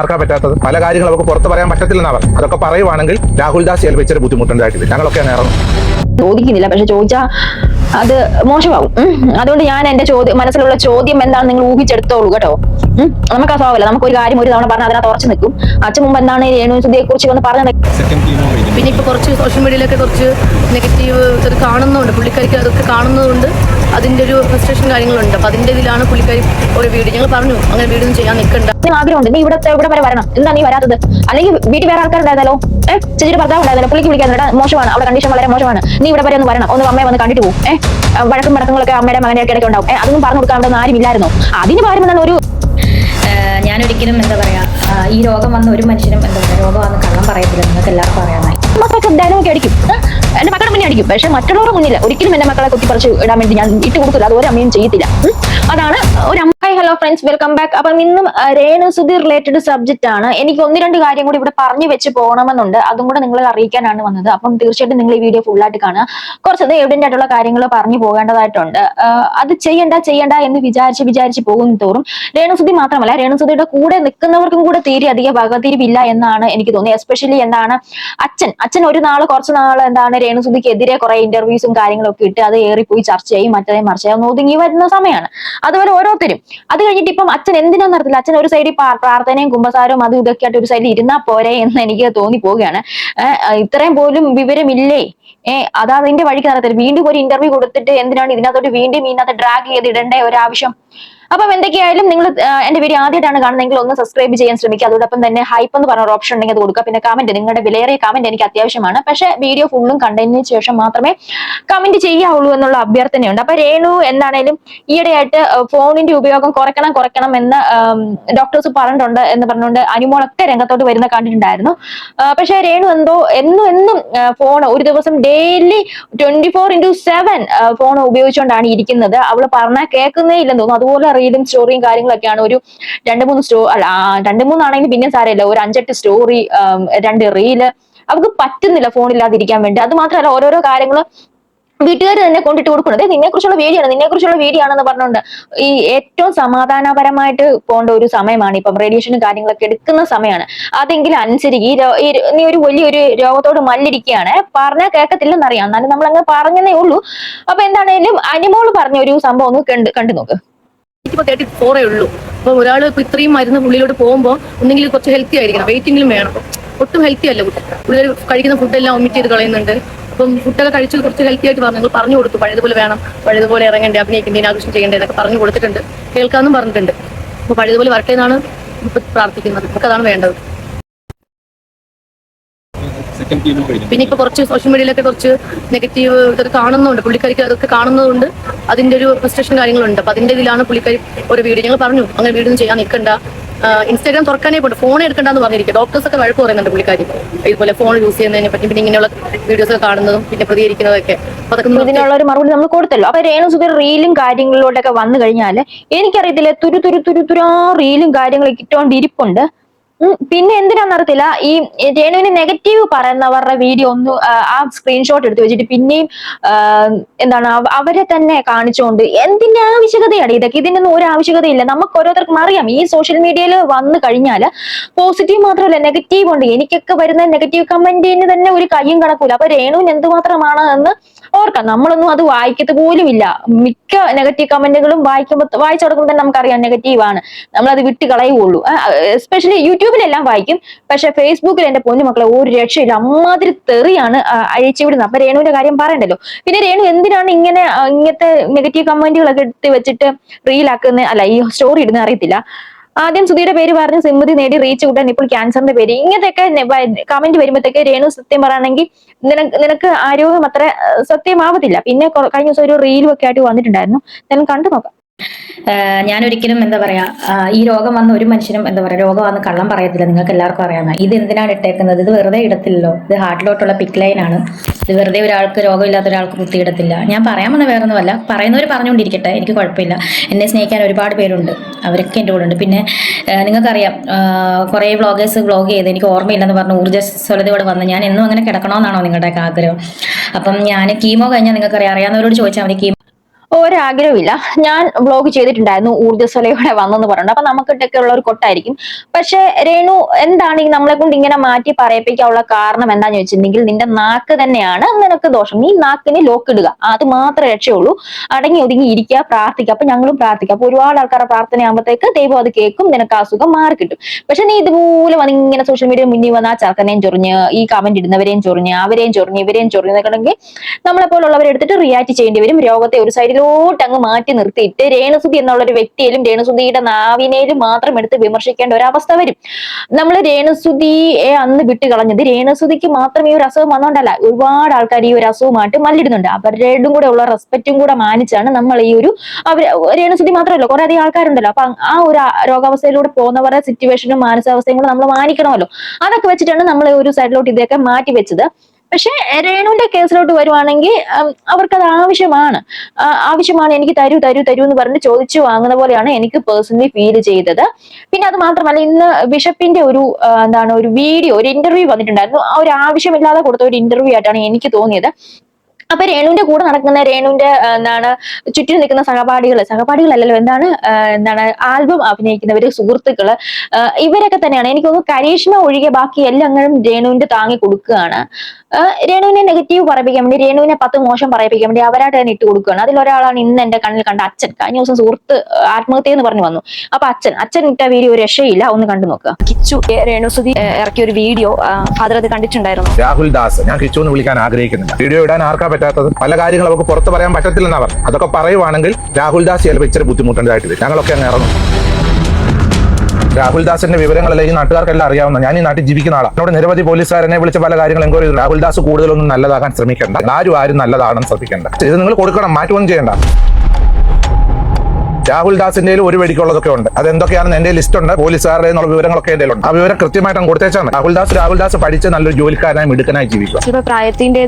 ആർക്കാ പറ്റാത്തത്? പല കാര്യങ്ങളും അവർക്ക് പുറത്ത് പറയാൻ പറ്റത്തില്ലെന്നാ പറഞ്ഞു. അതൊക്കെ പറയുവാണെങ്കിൽ രാഹുൽ ദാസ് ഏൽപ്പിച്ചൊരു ബുദ്ധിമുട്ടുണ്ടായിട്ടില്ല. ഞങ്ങളൊക്കെ നേരം ചോദിക്കുന്നില്ല, പക്ഷെ ചോദിച്ചാൽ അത് മോശമാവും. അതുകൊണ്ട് ഞാൻ എന്റെ മനസ്സിലുള്ള ചോദ്യം എന്താണ് നിങ്ങൾ ഊഹിച്ചെടുത്തോളൂ കേട്ടോ. നമുക്ക് ആ സ്വഭാവമല്ല, നമുക്ക് ഒരു കാര്യം ഒരു തവണ പറഞ്ഞാൽ അതിനകത്ത് ഉറച്ചു നിൽക്കും. അച്ഛൻ മുമ്പ് എന്താണ് രേണുസുധിയെ കുറിച്ച് ഒന്ന് പറഞ്ഞത്. പിന്നെ ഇപ്പൊ കുറച്ച് സോഷ്യൽ മീഡിയയിലൊക്കെ കുറച്ച് നെഗറ്റീവ് ഇത് കാണുന്നുണ്ട്, പുള്ളിക്കാരിക്ക് അതൊക്കെ കാണുന്നതുകൊണ്ട് അതിന്റെ ഒരു ഫ്രസ്ട്രേഷൻ കാര്യങ്ങളുണ്ട്. അപ്പൊ അതിന്റെ ഇതിലാണ് പുള്ളിക്കാരി ഒരു വീഡിയോ ഞങ്ങൾ പറഞ്ഞു അങ്ങനെ വീഡിയോ ഒന്നും ചെയ്യാൻ നിൽക്കണ്ട. ആഗ്രഹമുണ്ട്, നീ ഇവിടെ വരെ വരണം, എന്താ നീ വരാത്തത്? അല്ലെങ്കിൽ വീട്ടിൽ വേറെ ആൾക്കാരുണ്ടായിരുന്നല്ലോ, ചേച്ചിയുടെ ഭർത്താവ് ഉണ്ടായിരുന്നല്ലോ, പുള്ളിക്ക് വിളിക്കാൻ മോശമാണ്, അവിടെ കണ്ടീഷൻ വളരെ മോശമാണ്, നീ ഇവിടെ വരെ ഒന്ന് വരണം, ഒന്ന് അമ്മയെ വന്ന് കണ്ടിട്ട് പോകും. വഴക്കും മടക്കങ്ങളൊക്കെ അമ്മയുടെ മകനെ ഇടയ്ക്ക് ഉണ്ടാവും. അതൊന്നും പറഞ്ഞു കൊടുക്കാൻ അവിടെ ആരും ഇല്ലായിരുന്നോ? അതിന് പകരം എന്താണ് ഒരു ഞാനൊരിക്കലും എന്താ പറയാ, ഈ രോഗം വന്ന ഒരു മനുഷ്യനും എന്താ പറയാ രോഗം വന്ന് കള്ളം പറയത്തില്ല, നിങ്ങൾക്ക് എല്ലാവർക്കും അറിയാനായി. മക്കളൊക്കെ എന്തായാലും അടിക്കും, എന്റെ മക്കളുടെ മുന്നേ അടിക്കും. പക്ഷെ മറ്റുള്ളവരുടെ മുന്നിൽ ഒരിക്കലും എന്റെ മക്കളെ കുത്തിപ്പറിച്ച് ഇടാൻ വേണ്ടി ഞാൻ ഇട്ട് കൊടുക്കില്ല, അതുപോലെ അമ്മയും ചെയ്യത്തില്ല. അതാണ് ഒരു അമ്മ. Hello friends, welcome back. അപ്പം ഇന്നും രേണുസുധി റിലേറ്റഡ് സബ്ജക്റ്റ് ആണ്. എനിക്ക് ഒന്ന് രണ്ട് കാര്യം കൂടി ഇവിടെ പറഞ്ഞു വെച്ച് പോകണമെന്നുണ്ട്, അതും കൂടെ നിങ്ങളെ അറിയിക്കാനാണ് വന്നത്. അപ്പം തീർച്ചയായിട്ടും നിങ്ങൾ ഈ വീഡിയോ ഫുൾ ആയിട്ട് കാണുക. കുറച്ചത് എവിഡന്റ് ആയിട്ടുള്ള കാര്യങ്ങൾ പറഞ്ഞു പോകേണ്ടതായിട്ടുണ്ട്. അത് ചെയ്യണ്ട എന്ന് വിചാരിച്ച് പോകുന്ന തോറും രേണുസുധി മാത്രമല്ല, രേണുസുധിയുടെ കൂടെ നിൽക്കുന്നവർക്കും കൂടെ തീരെ അധികം വകതിരിവില്ല എന്നാണ് എനിക്ക് തോന്നിയത്. എസ്പെഷ്യലി എന്താണ് അച്ഛൻ ഒരു കുറച്ച് നാൾ എന്താണ് രേണുസുധിക്കെതിരെ കുറെ ഇന്റർവ്യൂസും കാര്യങ്ങളൊക്കെ ഇട്ട് അത് ഏറിപ്പോയി ചർച്ചയായി മറ്റേ മറിച്ചായി ഒന്ന് ഒതുങ്ങി വരുന്ന സമയമാണ്. അതുപോലെ ഓരോരുത്തരും അത് കഴിഞ്ഞിട്ട് ഇപ്പം അച്ഛൻ എന്തിനാന്ന് അറിയത്തില്ല, അച്ഛൻ ഒരു സൈഡിൽ പ്രാർത്ഥനയും കുമ്പസാരവും അതും ഇതൊക്കെ ആയിട്ട് ഒരു സൈഡിൽ ഇരുന്നാ പോരെ എന്ന് എനിക്ക് തോന്നി പോവുകയാണ്. ഇത്രയും പോലും വിവരമില്ലേ? അത് അതിന്റെ വഴിക്ക് നടത്തില്ല. വീണ്ടും ഒരു ഇന്റർവ്യൂ കൊടുത്തിട്ട് എന്തിനാണ് ഇതിനകത്തോട്ട് വീണ്ടും ഇതിനകത്ത് ഡ്രാഗ് ചെയ്ത് ഇടേണ്ട ഒരു ആവശ്യം? അപ്പം എന്തൊക്കെയായാലും നിങ്ങൾ എന്റെ വീഡിയോ ആദ്യമായിട്ടാണ് കാണുന്നതെങ്കിൽ ഒന്ന് സബ്സ്ക്രൈബ് ചെയ്യാൻ ശ്രമിക്കുക. അതോടൊപ്പം തന്നെ ഹൈപ്പ് എന്ന് പറഞ്ഞ ഒരു ഓപ്ഷൻ ഉണ്ടെങ്കിൽ അത് കൊടുക്കുക. പിന്നെ കമന്റ്, നിങ്ങളുടെ വിലയേറിയ കമന്റ് എനിക്ക് അത്യാവശ്യമാണ്. പക്ഷെ വീഡിയോ ഫുള്ളും കണ്ടതിന് ശേഷം മാത്രമേ കമന്റ് ചെയ്യാവുള്ളൂ എന്നുള്ള അഭ്യർത്ഥനയുണ്ട്. അപ്പൊ രേണു എന്താണേലും ഈയിടെയായിട്ട് ഫോണിന്റെ ഉപയോഗം കുറയ്ക്കണം എന്ന് ഡോക്ടേഴ്സ് പറഞ്ഞിട്ടുണ്ട് എന്ന് പറഞ്ഞുകൊണ്ട് അനുമോളൊക്കെ രംഗത്തോട്ട് വരുന്ന കണ്ടിട്ടുണ്ടായിരുന്നു. പക്ഷെ രേണു എന്തോ എന്നും ഫോൺ ഒരു ദിവസം ഡെയിലി 24/7 ഫോൺ ഉപയോഗിച്ചുകൊണ്ടാണ് ഇരിക്കുന്നത്. അവള് പറഞ്ഞാൽ കേൾക്കുന്നേ ഇല്ലെന്ന് തോന്നുന്നു. അതുപോലെ റീലും സ്റ്റോറിയും കാര്യങ്ങളൊക്കെയാണ്. ഒരു 2-3 ആണെങ്കിൽ പിന്നെ സാരമില്ല, ഒരു 5-8 സ്റ്റോറി, 2 റീല് അവർക്ക് പറ്റുന്നില്ല ഫോണില്ലാതിരിക്കാൻ വേണ്ടി. അത് മാത്രമല്ല ഓരോരോ കാര്യങ്ങൾ വീട്ടുകാർ തന്നെ കൊണ്ടിട്ട് കൊടുക്കുന്നത് നിന്നെക്കുറിച്ചുള്ള വീഡിയോ ആണെന്ന് പറഞ്ഞുകൊണ്ട് ഈ ഏറ്റവും സമാധാനപരമായിട്ട് പോകേണ്ട ഒരു സമയമാണ് ഇപ്പം. റേഡിയേഷനും കാര്യങ്ങളൊക്കെ എടുക്കുന്ന സമയമാണ്. അതെങ്കിലും അനുസരിച്ച് നീ ഒരു വലിയൊരു രോഗത്തോട് മല്ലിരിക്കുകയാണ്. പറഞ്ഞാൽ കേൾക്കത്തില്ലെന്നറിയാം, എന്നാലും നമ്മൾ അങ്ങ് പറഞ്ഞതേ ഉള്ളൂ. അപ്പൊ എന്താണേലും അനിമോള് പറഞ്ഞ ഒരു സംഭവം ഒന്ന് കണ്ടു നോക്ക്. 34 ഉള്ളൂ. അപ്പൊ ഒരാൾ ഇപ്പൊ ഇത്രയും മരുന്ന് ഉള്ളിലോട്ട് പോകുമ്പോൾ ഒന്നെങ്കിൽ കുറച്ച് ഹെൽത്തി ആയിരിക്കണം, വെയിറ്റിംഗിലും വേണം. ഒട്ടും ഹെൽത്തി അല്ല കൂടുതൽ കഴിക്കുന്ന ഫുഡെല്ലാം ഒമിറ്റ് ചെയ്ത് കളയുന്നുണ്ട്. അപ്പം ഫുഡൊക്കെ കഴിച്ച് കുറച്ച് ഹെൽത്തി ആയിട്ട് നിങ്ങൾ പറഞ്ഞു കൊടുത്തു, പഴയതുപോലെ വേണം, പഴയതുപോലെ ഇറങ്ങണ്ടേ, അഭിനയിക്കേണ്ടേ, ആഘോഷം ചെയ്യേണ്ടേ എന്നൊക്കെ പറഞ്ഞു കൊടുത്തിട്ടുണ്ട്. കേൾക്കാമെന്നും പറഞ്ഞിട്ടുണ്ട്. അപ്പൊ പഴയതുപോലെ വരട്ടെ എന്നാണ് ഇപ്പൊ പ്രാർത്ഥിക്കുന്നത്. നമുക്കതാണ് വേണ്ടത്. പിന്നെ ഇപ്പൊ കുറച്ച് സോഷ്യൽ മീഡിയയിലൊക്കെ കുറച്ച് നെഗറ്റീവ് ഇതൊക്കെ കാണുന്നുണ്ട്, പുള്ളിക്കാരിക്ക് അതൊക്കെ കാണുന്നതുകൊണ്ട് അതിന്റെ ഒരു ഫ്രസ്ട്രേഷൻ കാര്യങ്ങളുണ്ട്. അപ്പൊ അതിന്റെ ഇതിലാണ് പുള്ളിക്കാരി ഒരു വീഡിയോ ഞങ്ങൾ പറഞ്ഞു അങ്ങനെ വീഡിയോ ഒന്നും ചെയ്യാൻ നിൽക്കണ്ട, ഇൻസ്റ്റാഗ്രാം തുറക്കാനേ പോട്ടെ, ഫോൺ എടുക്കണ്ടെന്ന് പറഞ്ഞിരിക്കും. ഡോക്ടേഴ്സ് ഒക്കെ വഴക്ക് പറയുന്നുണ്ട് പുള്ളിക്കാരി ഇതുപോലെ ഫോൺ യൂസ് ചെയ്യുന്നതിനെ പറ്റി, പിന്നെ ഇങ്ങനെയുള്ള വീഡിയോസ് ഒക്കെ കാണുന്നതും പിന്നെ പ്രതികരിക്കുന്നതൊക്കെ. ഇതിനുള്ള ഒരു മറുപടി നമ്മൾ കൊടുത്തല്ലോ. അപ്പൊ രേണുസുധി റീലും കാര്യങ്ങളിലോട്ടൊക്കെ വന്നു കഴിഞ്ഞാല് എനിക്കറിയത്തില്ല, തുരുതുരാ റീലും കാര്യങ്ങളൊക്കെ ഇട്ടോണ്ടിരിപ്പുണ്ട്. പിന്നെ എന്തിനാന്നറിയത്തില്ല, ഈ രേണുവിന് നെഗറ്റീവ് പറയുന്നവരുടെ വീഡിയോ ഒന്ന് ആ സ്ക്രീൻഷോട്ട് എടുത്ത് വെച്ചിട്ട് പിന്നെയും എന്താണ് അവരെ തന്നെ കാണിച്ചുകൊണ്ട് എന്തിന്റെ ആവശ്യകതയാണ് ഇതൊക്കെ? ഇതിനൊന്നും ഒരു ആവശ്യകതയില്ല. നമുക്ക് ഓരോരുത്തർക്കും അറിയാം, ഈ സോഷ്യൽ മീഡിയയിൽ വന്നു കഴിഞ്ഞാൽ പോസിറ്റീവ് മാത്രമല്ല നെഗറ്റീവ് ഉണ്ട്. എനിക്കൊക്കെ വരുന്ന നെഗറ്റീവ് കമന്റിന് തന്നെ ഒരു കയ്യും കണക്കൂല. അപ്പൊ രേണുവിന് എന്തുമാത്രമാണ് എന്ന് ഓർക്കാം. നമ്മളൊന്നും അത് വായിക്കത്ത് പോലും ഇല്ല. മിക്ക നെഗറ്റീവ് കമന്റുകളും വായിച്ചു കൊടുക്കുമ്പോൾ തന്നെ നമുക്കറിയാം നെഗറ്റീവ് ആണ്, നമ്മളത് വിട്ട് കളയുള്ളൂ. എസ്പെഷ്യലി യൂട്യൂബിലെല്ലാം വായിക്കും, പക്ഷെ ഫേസ്ബുക്കിൽ എന്റെ പൊന്നു മക്കളെ ഒരു രക്ഷയില്ല, അമ്മാതിരി തെറിയാണ് അഴിച്ചുവിടുന്നത്. അപ്പൊ രേണുവിന്റെ കാര്യം പറയണ്ടല്ലോ. പിന്നെ രേണു എന്തിനാണ് ഇങ്ങനത്തെ നെഗറ്റീവ് കമന്റുകളൊക്കെ എടുത്ത് വെച്ചിട്ട് റീലാക്കുന്ന ഈ സ്റ്റോറി ഇടുന്ന അറിയത്തില്ല. ആദ്യം സുധിയുടെ പേര് പറഞ്ഞ് സിമ്മതി നേടി റീച്ച് കൂട്ടാൻ ഇപ്പോൾ ക്യാൻസറിന്റെ പേര്, ഇങ്ങനത്തെയൊക്കെ കമന്റ് വരുമ്പോഴത്തേക്ക് രേണു സത്യം പറയുകയാണെങ്കിൽ നിനക്ക് ആരോഗ്യം അത്ര സത്യമാവത്തില്ല. പിന്നെ കഴിഞ്ഞ ദിവസം ഒരു റീലും ഒക്കെ ആയിട്ട് വന്നിട്ടുണ്ടായിരുന്നു, ഞാൻ കണ്ടു നോക്കാം. ഞാനൊരിക്കലും എന്താ പറയാ, ഈ രോഗം വന്ന ഒരു മനുഷ്യനും എന്താ പറയാ രോഗം വന്ന് കള്ളം പറയത്തില്ല, നിങ്ങൾക്ക് എല്ലാവർക്കും അറിയാമോ. ഇത് എന്തിനാണ് ഇട്ടേക്കുന്നത്? ഇത് വെറുതെ ഇടത്തില്ലല്ലോ, ഇത് ഹാർട്ടിലോട്ടുള്ള പിക്ക് ലൈനാണ്. ഇത് വെറുതെ ഒരാൾക്ക് രോഗമില്ലാത്ത ഒരാൾക്ക് കുത്തിയിടത്തില്ല. ഞാൻ പറയാമെന്ന് വേറൊന്നുമല്ല, പറയുന്നവർ പറഞ്ഞുകൊണ്ടിരിക്കട്ടെ, എനിക്ക് കുഴപ്പമില്ല. എന്നെ സ്നേഹിക്കാൻ ഒരുപാട് പേരുണ്ട്, അവരൊക്കെ എൻ്റെ കൂടെ ഉണ്ട്. പിന്നെ നിങ്ങൾക്കറിയാം, കുറേ വ്ളോഗേഴ്സ് വ്ളോഗ് ചെയ്ത് എനിക്ക് ഓർമ്മയില്ലെന്ന് പറഞ്ഞ് ഊർജ്ജസ്വലതയോടെ വന്ന് ഞാൻ എന്നും അങ്ങനെ കിടക്കണമെന്നാണോ നിങ്ങളുടെയൊക്കെ ആഗ്രഹം? അപ്പം ഞാൻ കീമോ കഴിഞ്ഞാൽ നിങ്ങൾക്കറിയാം, അറിയാവുന്നവരോട് ചോദിച്ചാൽ മതി. ഒരാഗ്രഹമില്ല. ഞാൻ വ്ലോഗ് ചെയ്തിട്ടുണ്ടായിരുന്നു ഊർജ്ജസ്വലയോടെ വന്നെന്ന് പറഞ്ഞിട്ട്. അപ്പൊ നമുക്കിട്ടൊക്കെ ഉള്ള ഒരു കൊട്ടായിരിക്കും. പക്ഷെ രേണു എന്താണ് ഈ നമ്മളെ കൊണ്ട് ഇങ്ങനെ മാറ്റി പറയിപ്പിക്കാനുള്ള കാരണം എന്താന്ന് ചോദിച്ചിട്ടുണ്ടെങ്കിൽ നിന്റെ നാക്ക് തന്നെയാണ് നിനക്ക് ദോഷം. നീ നാക്കിന് ലോക്ക് ഇടുക, അത് മാത്രമേ രക്ഷയുള്ളൂ. അടങ്ങി ഒതുങ്ങി ഇരിക്കുക, പ്രാർത്ഥിക്കുക. അപ്പൊ ഞങ്ങളും പ്രാർത്ഥിക്കുക. അപ്പൊ ഒരുപാട് ആൾക്കാരുടെ പ്രാർത്ഥനയാകുമ്പോഴത്തേക്ക് ദൈവം അത് കേൾക്കും, നിനക്ക് അസുഖം മാറി കിട്ടും. പക്ഷെ നീ ഇതുപോലെ വന്ന് ഇങ്ങനെ സോഷ്യൽ മീഡിയ മുന്നിൽ വന്ന് ആ ചെറുക്കനെയും ചൊറിഞ്ഞ്, ഈ കമന്റ് ഇടുന്നവരെയും ചൊറിഞ്ഞ്, അവരെയും ചൊറിഞ്ഞ്, ഇവരെയും ചൊറിഞ്ഞ് എന്നൊക്കെ നമ്മളെ പോലുള്ളവരെ എടുത്തിട്ട് റിയാക്ട് ചെയ്യേണ്ടി വരും. രോഗത്തെ ഒരു സൈഡിലോട്ട് അങ്ങ് മാറ്റി നിർത്തിയിട്ട് രേണുസുതി എന്നുള്ള ഒരു വ്യക്തിയിലും രേണുസുതിയുടെ നാവിനേലും മാത്രം എടുത്ത് വിമർശിക്കേണ്ട ഒരു അവസ്ഥ വരും. നമ്മൾ രേണുസുതിയെ അന്ന് വിട്ടുകളഞ്ഞത് രേണുസുതിക്ക് മാത്രം ഈ ഒരു അസുഖം വന്നോണ്ടല്ല, ഒരുപാട് ആൾക്കാർ ഈ ഒരു അസുഖമായിട്ട് മല്ലിടുന്നുണ്ട്. അവരുടെയും കൂടെ ഉള്ള റെസ്പെക്റ്റും കൂടെ മാനിച്ചാണ് നമ്മൾ ഈ ഒരു രേണുസുതി മാത്രമല്ല കുറെ അധികം ആൾക്കാരുണ്ടല്ലോ. അപ്പൊ ആ ഒരു രോഗാവസ്ഥയിലൂടെ പോകുന്നവരുടെ സിറ്റുവേഷനും മാനസികാവസ്ഥയും കൂടെ നമ്മൾ മാനിക്കണമല്ലോ. അതൊക്കെ വെച്ചിട്ടാണ് നമ്മൾ ഒരു സൈഡിലോട്ട് ഇതൊക്കെ മാറ്റി വെച്ചത്. പക്ഷെ രേണുവിന്റെ കേസിലോട്ട് വരുവാണെങ്കിൽ അവർക്കത് ആവശ്യമാണ്. എനിക്ക് തരൂ എന്ന് പറഞ്ഞ് ചോദിച്ചു വാങ്ങുന്ന പോലെയാണ് എനിക്ക് പേഴ്സണലി ഫീൽ ചെയ്തത്. പിന്നെ അത് മാത്രമല്ല, ഇന്ന് ബിഷപ്പിന്റെ ഒരു ഒരു വീഡിയോ, ഒരു ഇന്റർവ്യൂ വന്നിട്ടുണ്ടായിരുന്നു. ആ ഒരു ആവശ്യമില്ലാതെ കൊടുത്ത ഒരു ഇന്റർവ്യൂ ആയിട്ടാണ് എനിക്ക് തോന്നിയത്. അപ്പൊ രേണുവിന്റെ കൂടെ നടക്കുന്ന രേണുവിന്റെ ചുറ്റിനും നിൽക്കുന്ന സഹപാഠികളല്ലല്ലോ, ആൽബം അഭിനയിക്കുന്നവര്, സുഹൃത്തുക്കള്, ഇവരൊക്കെ തന്നെയാണ്. എനിക്ക് തോന്നുന്നു കരീഷ്മ ഒഴികെ ബാക്കി എല്ലാങ്ങളും രേണുവിന്റെ താങ്ങി കൊടുക്കുകയാണ്. രേണുവിനെ നെഗറ്റീവ് പറയിപ്പിക്കാൻ വേണ്ടി, രേണുവിനെ 10 മോശം പറയിപ്പിക്കാൻ വേണ്ടി അവരായിട്ട് തന്നെ ഇട്ട് കൊടുക്കുകയാണ്. അതിലൊരാളാണ് ഇന്ന് എന്റെ കണ്ണിൽ കണ്ട അച്ഛൻ. കഴിഞ്ഞ ദിവസം സുഹൃത്ത് ആത്മഹത്യ എന്ന് പറഞ്ഞു വന്നു. അപ്പൊ അച്ഛൻ ഇട്ട വീഡിയോ ഒരു രക്ഷയില്ല, ഒന്ന് കണ്ടു നോക്കുക. കിച്ചു രേണുസുതി ഇറക്കിയ ഒരു വീഡിയോ ഫാദർ അത് കണ്ടിട്ടുണ്ടായിരുന്നു. രാഹുൽ ദാസ്, ഞാൻ കിച്ചു എന്ന് വിളിക്കാൻ ആഗ്രഹിക്കുന്നില്ല. വീഡിയോ ഇടാൻ ആർക്കാ പറ്റാത്തത്? പല കാര്യങ്ങൾ അവർക്ക് പുറത്ത് പറയാൻ പറ്റത്തില്ലെന്നാ പറഞ്ഞു. അതൊക്കെ പറയുവാണെങ്കിൽ രാഹുൽ ദാസ് ചിലപ്പോൾ ഇച്ചിരി ബുദ്ധിമുട്ടുണ്ടായിട്ട് വരും. ഞങ്ങളൊക്കെ അങ്ങ് ഇറങ്ങും. രാഹുൽ ദാസിന്റെ വിവരങ്ങളെല്ലാം ഈ നാട്ടുകാർക്കെല്ലാം അറിയാവുന്ന, ഞാൻ ഈ നാട്ടിൽ ജീവിക്കുന്ന ആളാണ്. എന്നോട് നിരവധി പോലീസുകാരനെ വിളിച്ച പല കാര്യങ്ങൾ എൻക്വയറി ചെയ്തു. രാഹുൽ ദാസ് കൂടുതലൊന്നും നല്ലതാകാൻ ശ്രമിക്കേണ്ട, ആരും നല്ലതാണെന്ന് ശ്രദ്ധിക്കേണ്ട. ഇത് നിങ്ങൾ കൊടുക്കണം, മാറ്റമൊന്നും ചെയ്യണ്ട. രാഹുൽ ദാസിന്റെ ഒരു വെടിക്കുള്ളതൊക്കെ ഉണ്ട്. അതെന്തൊക്കെയാണെന്ന് എന്റെ ലിസ്റ്റ് ഉണ്ട്. പോലീസുകാരുടെ എന്നുള്ള വിവരങ്ങളൊക്കെ എന്റെ ഉണ്ട്. ആ വിവരം കൃത്യമായിട്ട് കൊടുത്തേച്ചാണ്. രാഹുൽ ദാസ് പഠിച്ച് നല്ലൊരു ജോലിക്കാരനായി മിടുക്കനായി ജീവിക്കുക. പ്രായത്തിന്റെ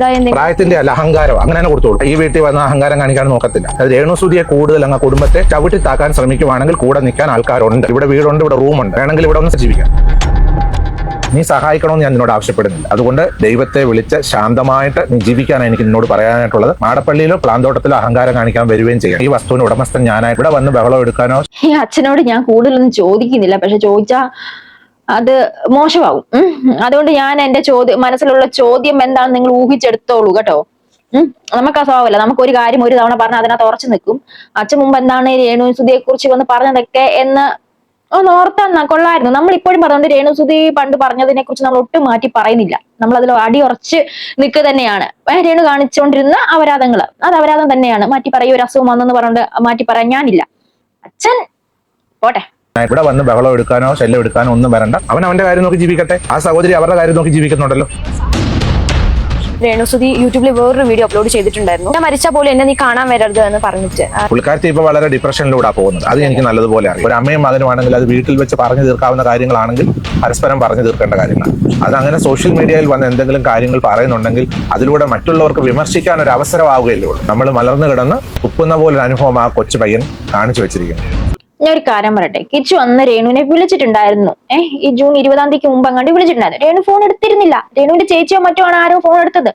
അല്ല, അഹങ്കാരം അങ്ങനെ തന്നെ കൊടുത്തോളൂ. ഈ വീട്ടിൽ വന്ന അഹങ്കാരം കാണിക്കാൻ നോക്കത്തില്ല. അത് രേണുസുതിയെ കൂടുതൽ അങ്ങ് കുടുംബത്തെ ചവിട്ടി താക്കാൻ ശ്രമിക്കുവാണെങ്കിൽ കൂടെ നിൽക്കാൻ ആൾക്കാരുണ്ട്. ഇവിടെ വീടുണ്ട്, ഇവിടെ റൂമുണ്ട്. വേണമെങ്കിൽ ഇവിടെ ഒന്ന് ജീവിക്കാം. നീ സഹായിക്കണമെന്ന് ഞാൻ നിന്നോട് ആവശ്യപ്പെടുന്നില്ല. അതുകൊണ്ട് ദൈവത്തെ വിളിച്ച് ശാന്തമായിട്ട് നീ ജീവിക്കാനാണ് എനിക്ക് നിന്നോട് പറയാനായിട്ടുള്ളത്. മാടപ്പള്ളിയിലോ പ്ലാന്തോട്ടത്തിലോ അഹങ്കാരം കാണിക്കാൻ വരികയും ചെയ്യാം. ഈ വസ്തുവിന് ഉടമസ്ഥൻ ഞാനായിട്ട് ഇവിടെ വന്ന് ബഹളം എടുക്കാനോ. ഈ അച്ഛനോട് ഞാൻ കൂടുതലൊന്നും ചോദിക്കുന്നില്ല, പക്ഷെ ചോദിച്ചാ അത് മോശമാവും. അതുകൊണ്ട് ഞാൻ എന്റെ മനസ്സിലുള്ള ചോദ്യം എന്താണെന്ന് നിങ്ങൾ ഊഹിച്ചെടുത്തോളൂ കേട്ടോ. നമുക്ക് ആ സ്വഭാവമല്ല. നമുക്ക് ഒരു കാര്യം ഒരു തവണ പറഞ്ഞാൽ അതിനകത്ത് ഉറച്ചു നിൽക്കും. അച്ഛൻ മുമ്പ് എന്താണ് രേണുസുതിയെ കുറിച്ച് വന്ന് പറഞ്ഞതൊക്കെ എന്ന് ഓർത്താ കൊള്ളായിരുന്നു. നമ്മൾ ഇപ്പോഴും പറഞ്ഞുകൊണ്ട് രേണുസുതി പണ്ട് പറഞ്ഞതിനെ കുറിച്ച് നമ്മൾ ഒട്ടും മാറ്റി പറയുന്നില്ല. നമ്മൾ അതിൽ അടിയുറച്ച് നിൽക്കുക തന്നെയാണ്. രേണു കാണിച്ചുകൊണ്ടിരുന്ന അപരാധങ്ങൾ അത് അപരാധം തന്നെയാണ്. മാറ്റി പറയും, ഒരു അസുഖം വന്നെന്ന് പറഞ്ഞുകൊണ്ട് മാറ്റി പറയാൻ ഞാനില്ല. അച്ഛൻ പോട്ടെ. ഇവിടെ വന്ന് ബഹളം എടുക്കാനോ ശല്യം എടുക്കാനോ ഒന്നും വരണ്ട. അവന്റെ കാര്യം നോക്കി ജീവിക്കട്ടെ. ആ സഹോദരി അവരുടെ കാര്യം നോക്കി ജീവിക്കുന്നുണ്ടല്ലോ. രേണുസുതി യൂട്യൂബിൽ വേറൊരു വീഡിയോ അപ്ലോഡ് ചെയ്തിട്ടുണ്ടായിരുന്നു. ഞാൻ മരിച്ച പോലെ എന്നെ നീ കാണാൻ വരരുത് എന്ന് പറഞ്ഞിട്ട്. പുള്ളിക്കാരത്തി ഇപ്പൊ വളരെ ഡിപ്രഷനിലൂടെ പോകുന്നത്. അത് എനിക്ക് നല്ലതുപോലെ അറിയാം. ഒരു അമ്മയും മകനുമാണെങ്കിൽ അത് വീട്ടിൽ വെച്ച് പറഞ്ഞു തീർക്കാവുന്ന കാര്യങ്ങളാണെങ്കിൽ പരസ്പരം പറഞ്ഞു തീർക്കേണ്ട കാര്യങ്ങളാണ്. അതങ്ങനെ സോഷ്യൽ മീഡിയയിൽ വന്ന് എന്തെങ്കിലും കാര്യങ്ങൾ പറയുന്നുണ്ടെങ്കിൽ അതിലൂടെ മറ്റുള്ളവർക്ക് വിമർശിക്കാൻ ഒരു അവസരമാവുകയല്ലേ ഉള്ളൂ. നമ്മൾ മലർന്നു കിടന്ന് ഉപ്പുന്ന പോലൊരു അനുഭവം ആ കൊച്ചു പയ്യൻ കാണിച്ചു വെച്ചിരിക്കുന്നു. ഞാൻ ഒരു കാര്യം പറയട്ടെ, കിച്ചു അന്ന് രേണുവിനെ വിളിച്ചിട്ടുണ്ടായിരുന്നു. ഈ ജൂൺ 20-ാം തീയതിക്ക് മുമ്പ് അങ്ങാണ്ട് വിളിച്ചിട്ടുണ്ടായിരുന്നു. രേണു ഫോൺ എടുത്തിരുന്നില്ല. രേണുവിന്റെ ചേച്ചിയോ മറ്റോ ആണ് ആരോ ഫോൺ എടുത്തത്.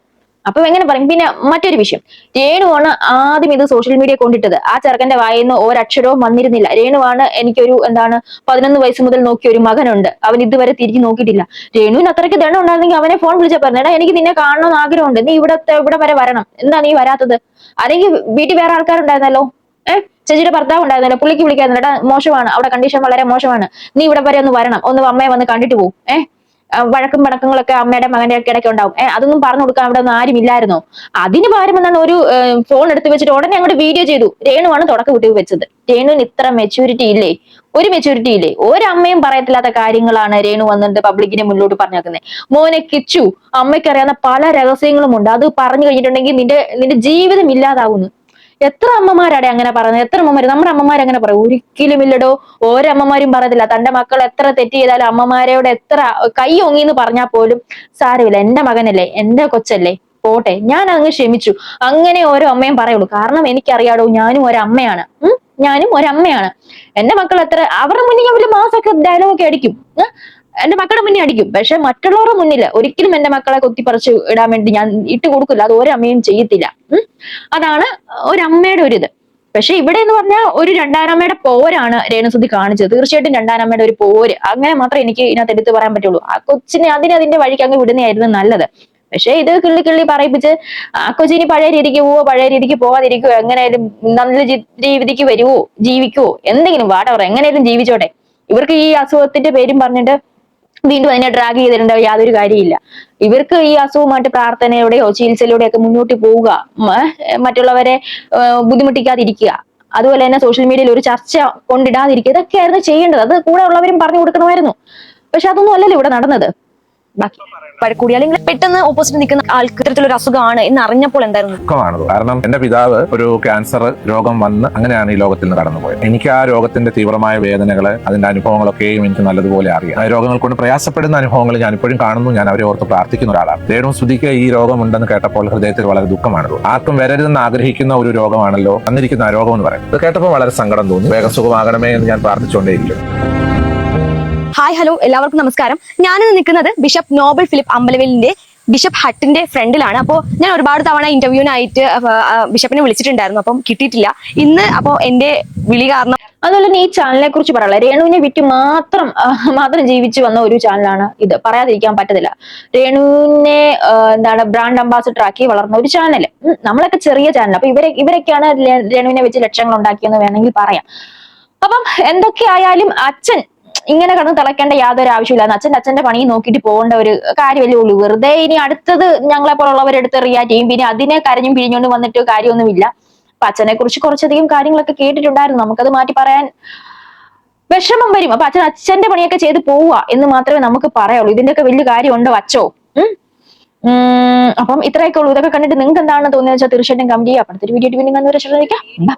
അപ്പൊ എങ്ങനെ പറയും? പിന്നെ മറ്റൊരു വിഷയം, രേണുവാണ് ആദ്യം ഇത് സോഷ്യൽ മീഡിയ കൊണ്ടിട്ടത്. ആ ചെറുക്കന്റെ വായിന്ന് ഒരക്ഷരവും വന്നിരുന്നില്ല. രേണുവാണ് എനിക്കൊരു 11 വയസ്സ് മുതൽ നോക്കിയ ഒരു മകനുണ്ട്, അവൻ ഇതുവരെ തിരിഞ്ഞു നോക്കിയിട്ടില്ല. രേണുവിന് അത്രയ്ക്ക് ദണ്ണം ഉണ്ടായിരുന്നെങ്കിൽ അവനെ ഫോൺ വിളിച്ചാൽ പറഞ്ഞേടാ എനിക്ക് നിന്നെ കാണണമെന്ന് ആഗ്രഹമുണ്ട്, നീ ഇവിടെ വരെ വരണം, എന്താ നീ വരാത്തത്? അല്ലെങ്കിൽ വീട്ടിൽ വേറെ ആൾക്കാരുണ്ടായിരുന്നല്ലോ, ചേച്ചിയുടെ ഭർത്താവ് ഉണ്ടായിരുന്നല്ലോ, പുള്ളിക്ക് വിളിക്കാറുണ്ട്, മോശമാണ് അവിടെ കണ്ടീഷൻ വളരെ മോശമാണ്, നീ ഇവിടെ വരെ ഒന്ന് വരണം, ഒന്ന് അമ്മയെ വന്ന് കണ്ടിട്ട് പോകും. വഴക്കും പടക്കങ്ങളൊക്കെ അമ്മയുടെ മകന്റെ ഒക്കെ ഇടയ്ക്ക് ഉണ്ടാവും. അതൊന്നും പറഞ്ഞു കൊടുക്കാൻ അവിടെ ഒന്നും ആരും ഇല്ലായിരുന്നോ? അതിന് പകരം എന്താണ് ഒരു ഫോൺ എടുത്ത് വെച്ചിട്ട് ഉടനെ അങ്ങോട്ട് വീഡിയോ ചെയ്തു. രേണുവാണ് തുടക്കം വിട്ടു വെച്ചത്. രേണുവിന് ഇത്ര മെച്യൂരിറ്റി ഇല്ലേ? ഒരു മെച്യൂരിറ്റി ഇല്ലേ? ഒരമ്മയും പറയത്തില്ലാത്ത കാര്യങ്ങളാണ് രേണു വന്നിട്ട് പബ്ലിക്കിനെ മുന്നോട്ട് പറഞ്ഞു വെക്കുന്നത്. മോനെ കിച്ചു, അമ്മയ്ക്ക് അറിയാവുന്ന പല രഹസ്യങ്ങളും ഉണ്ട്, അത് പറഞ്ഞു കഴിഞ്ഞിട്ടുണ്ടെങ്കിൽ നിന്റെ ജീവിതം ഇല്ലാതാവുന്നു. എത്ര അമ്മമാരാടെ അങ്ങനെ പറയുന്നത്? എത്ര അമ്മമാര്? നമ്മുടെ അമ്മമാർ അങ്ങനെ പറയും? ഒരിക്കലും ഇല്ലടോ. ഓരമ്മമാരും പറയത്തില്ല. തന്റെ മക്കൾ എത്ര തെറ്റ് ചെയ്താലും അമ്മമാരോട് എത്ര കൈ ഒങ്ങിന്ന് പറഞ്ഞാൽ പോലും സാരമില്ല, എന്റെ മകനല്ലേ, എന്റെ കൊച്ചല്ലേ, പോട്ടെ, ഞാൻ അങ്ങ് ക്ഷമിച്ചു. അങ്ങനെ ഓരോ അമ്മയും പറയുള്ളൂ. കാരണം എനിക്കറിയാടോ, ഞാനും ഒരമ്മയാണ്. എന്റെ മക്കൾ എത്ര അവരുടെ മുന്നിൽ ഞാൻ വലിയ മാസമൊക്കെ ഡയലോഗൊക്കെ അടിക്കും, എന്റെ മക്കളുടെ മുന്നിൽ അടിക്കും. പക്ഷെ മറ്റുള്ളവരുടെ മുന്നിൽ ഒരിക്കലും എന്റെ മക്കളെ കുത്തിപ്പറിച്ച് ഇടാൻ വേണ്ടി ഞാൻ ഇട്ട് കൊടുക്കില്ല. അത് ഒരമ്മയും ചെയ്യത്തില്ല. അതാണ് ഒരമ്മയുടെ ഒരിത്. പക്ഷെ ഇവിടെ എന്ന് പറഞ്ഞാൽ ഒരു രണ്ടാനമ്മയുടെ പോരാണ് രേണുസുതി കാണിച്ചത്. തീർച്ചയായിട്ടും രണ്ടാനമ്മയുടെ ഒരു പോര്, അങ്ങനെ മാത്രമേ എനിക്ക് ഇതിനകത്ത് എടുത്ത് പറയാൻ പറ്റുള്ളൂ. ആ കൊച്ചിനെ അതിന്റെ വഴിക്ക് അങ്ങ് വിടുന്നതായിരുന്നു നല്ലത്. പക്ഷെ ഇത് കിള്ളി പറയിപ്പിച്ച് ആ കൊച്ചിനി പഴയ രീതിക്ക് പോവോ, പഴയ രീതിക്ക് പോവാതിരിക്കുവോ, എങ്ങനെയായാലും നല്ല രീതിക്ക് വരുവോ, ജീവിക്കുവോ, എന്തെങ്കിലും വാടവർ എങ്ങനെയായാലും ജീവിച്ചോട്ടെ. ഇവർക്ക് ഈ അസുഖത്തിന്റെ പേരും പറഞ്ഞിട്ട് വീണ്ടും അതിനെ ഡ്രാഗ് ചെയ്തിട്ടുണ്ട് യാതൊരു കാര്യമില്ല. ഇവർക്ക് ഈ അസുഖമായിട്ട് പ്രാർത്ഥനയോടെയോ ചികിത്സയിലൂടെയോ ഒക്കെ മുന്നോട്ട് പോവുക, മറ്റുള്ളവരെ ബുദ്ധിമുട്ടിക്കാതിരിക്കുക, അതുപോലെ തന്നെ സോഷ്യൽ മീഡിയയിൽ ഒരു ചർച്ച കൊണ്ടിടാതിരിക്കുക, ഇതൊക്കെയായിരുന്നു ചെയ്യേണ്ടത്. അത് കൂടെ ഉള്ളവരും പറഞ്ഞു കൊടുക്കണമായിരുന്നു. പക്ഷെ അതൊന്നും അല്ലല്ലോ ഇവിടെ നടന്നത്. ബാക്കി പഴക്കൂടി അല്ലെങ്കിൽ പെട്ടെന്ന് ഓപ്പോസിറ്റ് നിൽക്കുന്ന ആൾക്ക് ഇത്തരത്തിലൊരു അസുഖമാണ് എന്ന് അറിഞ്ഞപ്പോൾ എന്തായിരുന്നു? ദുഃഖമാണത്. കാരണം എന്റെ പിതാവ് ഒരു ക്യാൻസർ രോഗം വന്ന് അങ്ങനെയാണ് ഈ ലോകത്തിൽ നിന്ന് കടന്നുപോയത്. എനിക്ക് ആ രോഗത്തിന്റെ തീവ്രമായ വേദനകള്, അതിന്റെ അനുഭവങ്ങളൊക്കെയും എനിക്ക് നല്ലതുപോലെ അറിയാം. ആ രോഗങ്ങൾ കൊണ്ട് പ്രയാസപ്പെടുന്ന അനുഭവങ്ങൾ ഞാൻ ഇപ്പോഴും കാണുന്നു. ഞാൻ അവരെ ഓർത്ത് പ്രാർത്ഥിക്കുന്ന ഒരാളാണ്. രേണുസുതിക്ക് ഈ രോഗമുണ്ടെന്ന് കേട്ടപ്പോൾ ഹൃദയത്തിൽ വളരെ ദുഃഖമാണത്. ആർക്കും വരരുതെന്ന് ആഗ്രഹിക്കുന്ന ഒരു രോഗമാണല്ലോ വന്നിരിക്കുന്ന ആ രോഗം എന്ന് പറയുന്നത്. ഇത് കേട്ടപ്പോൾ വളരെ സങ്കടം തോന്നി. വേഗം സുഖമാകണമേ എന്ന് ഞാൻ പ്രാർത്ഥിച്ചുകൊണ്ടേയിരിക്കും. ഹായ് ഹലോ എല്ലാവർക്കും നമസ്കാരം. ഞാനിന്ന് നിൽക്കുന്നത് ബിഷപ്പ് നോബൽ ഫിലിപ്പ് അമ്പലവേലിന്റെ ബിഷപ്പ് ഹട്ടിന്റെ ഫ്രണ്ടിലാണ്. അപ്പോൾ ഞാൻ ഒരുപാട് തവണ ഇന്റർവ്യൂവിനായിട്ട് ബിഷപ്പിനെ വിളിച്ചിട്ടുണ്ടായിരുന്നു, അപ്പം കിട്ടിയിട്ടില്ല. ഇന്ന് അപ്പോൾ എന്റെ വിളി കാരണം. അതുപോലെ തന്നെ ഈ ചാനലിനെ കുറിച്ച് പറയാനുള്ള, രേണുവിനെ വിറ്റ് മാത്രം ജീവിച്ചു വന്ന ഒരു ചാനലാണ് ഇത്, പറയാതിരിക്കാൻ പറ്റത്തില്ല. രേണുവിനെ ബ്രാൻഡ് അംബാസിഡർ ആക്കി വളർന്ന ഒരു ചാനൽ. നമ്മളൊക്കെ ചെറിയ ചാനൽ. അപ്പൊ ഇവരൊക്കെയാണ് രേണുവിനെ വെച്ച് ലക്ഷങ്ങൾ ഉണ്ടാക്കിയെന്ന് വേണമെങ്കിൽ പറയാം. അപ്പം എന്തൊക്കെയായാലും അച്ഛൻ ഇങ്ങനെ കടന്ന് തിളക്കേണ്ട യാതൊരു ആവശ്യമില്ല. അച്ഛന്റെ പണി നോക്കിയിട്ട് പോകേണ്ട ഒരു കാര്യമല്ലേ ഉള്ളൂ. വെറുതെ ഇനി അടുത്തത് ഞങ്ങളെ പോലുള്ളവരെടുത്ത് റിയാക്ട് ചെയ്യും, പിന്നെ അതിനെ കരഞ്ഞും പിരിഞ്ഞുകൊണ്ട് വന്നിട്ട് കാര്യമൊന്നുമില്ല. അപ്പൊ അച്ഛനെ കുറിച്ച് കുറച്ചധികം കാര്യങ്ങളൊക്കെ കേട്ടിട്ടുണ്ടായിരുന്നു. നമുക്കത് മാറ്റി പറയാൻ വിഷമം വരും. അപ്പൊ അച്ഛന്റെ പണിയൊക്കെ ചെയ്ത് പോവുക എന്ന് മാത്രമേ നമുക്ക് പറയുള്ളൂ. ഇതിന്റെയൊക്കെ വലിയ കാര്യമുണ്ടോ അച്ഛോ? അപ്പം ഇത്രയൊക്കെ ഉള്ളൂ. ഇതൊക്കെ കണ്ടിട്ട് നിങ്ങൾക്ക് എന്താണ് തോന്നിയെന്ന് വെച്ചാൽ തീർച്ചയായിട്ടും കമന്റ് ചെയ്യുക. അടുത്തൊരു വീഡിയോ വീണ്ടും കണ്ടുവരെ ശ്രദ്ധിക്കാം. ബൈ.